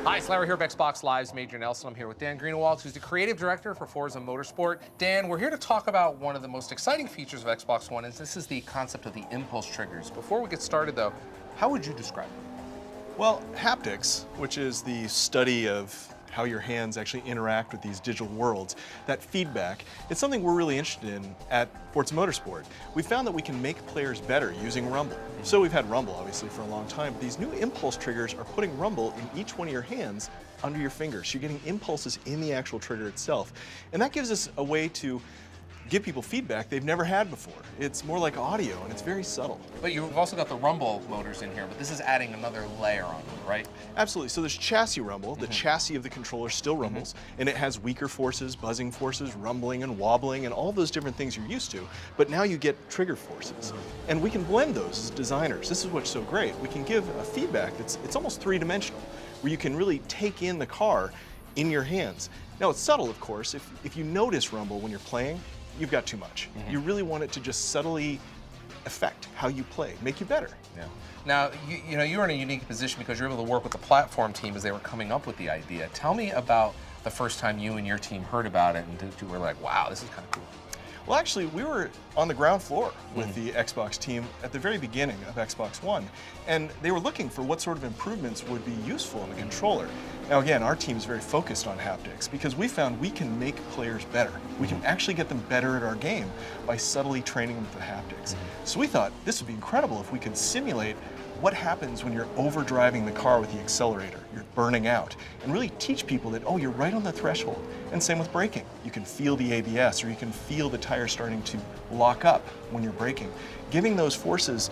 Hi, it's Larry here of Xbox Live's Major Nelson. I'm here with Dan Greenewald, who's the creative director for Forza Motorsport. Dan, we're here to talk about one of the most exciting features of Xbox One, is this is the concept of the impulse triggers. Before we get started, though, how would you describe it? Well, haptics, which is the study of how your hands actually interact with these digital worlds, that feedback, it's something we're really interested in at Forza Motorsport. We found that we can make players better using rumble. So we've had rumble, obviously, for a long time. But these new impulse triggers are putting rumble in each one of your hands under your fingers. So you're getting impulses in the actual trigger itself. And that gives us a way to give people feedback they've never had before. It's more like audio, and it's very subtle. But you've also got the rumble motors in here, but this is adding another layer on it, right? Absolutely. So there's chassis rumble. The chassis of the controller still rumbles, and it has weaker forces, buzzing forces, rumbling and wobbling, and all those different things you're used to. But now you get trigger forces. And we can blend those as designers. This is what's so great. We can give a feedback it's almost three-dimensional, where you can really take in the car in your hands. Now, it's subtle, of course. If you notice rumble when you're playing, you've got too much. You really want it to just subtly affect how you play, make you better. Yeah. Now, you're in a unique position because you're able to work with the platform team as they were coming up with the idea. Tell me about the first time you and your team heard about it and you were like, wow, this is kind of cool. Well, actually, we were on the ground floor with the Xbox team at the very beginning of Xbox One, and they were looking for what sort of improvements would be useful in the controller. Now, again, our team is very focused on haptics because we found we can make players better. We can actually get them better at our game by subtly training them with the haptics. So we thought this would be incredible if we could simulate what happens when you're overdriving the car with the accelerator, you're burning out, and really teach people that, oh, you're right on the threshold. And same with braking. You can feel the ABS, or you can feel the tire starting to lock up when you're braking. Giving those forces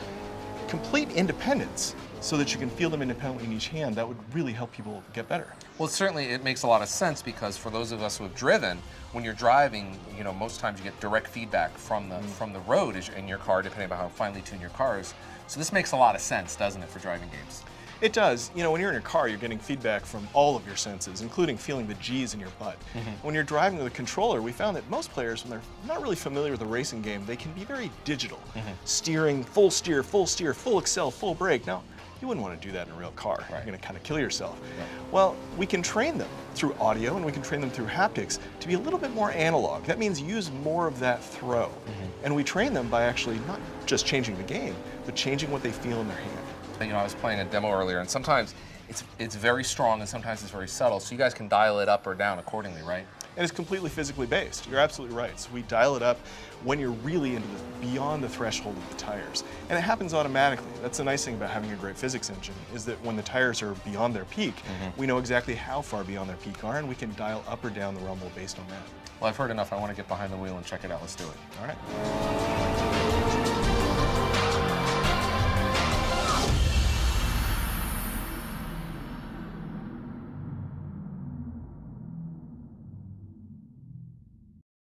complete independence so that you can feel them independently in each hand, that would really help people get better. Well, certainly it makes a lot of sense because for those of us who have driven, when you're driving, most times you get direct feedback from the road in your car, depending on how finely tuned your car is. So this makes a lot of sense, doesn't it, for driving games? It does. When you're in your car, you're getting feedback from all of your senses, including feeling the G's in your butt. When you're driving with a controller, we found that most players, when they're not really familiar with a racing game, they can be very digital. Steering, full accel, full brake. Now, you wouldn't want to do that in a real car. Right. You're going to kind of kill yourself. Right. Well, we can train them through audio and we can train them through haptics to be a little bit more analog. That means use more of that throw. And we train them by actually not just changing the game, but changing what they feel in their hand. I was playing a demo earlier, and sometimes it's very strong and sometimes it's very subtle, so you guys can dial it up or down accordingly, right? And it's completely physically based. You're absolutely right. So we dial it up when you're really into beyond the threshold of the tires. And it happens automatically. That's the nice thing about having a great physics engine, is that when the tires are beyond their peak, we know exactly how far beyond their peak are, and we can dial up or down the rumble based on that. Well, I've heard enough. I want to get behind the wheel and check it out. Let's do it. All right.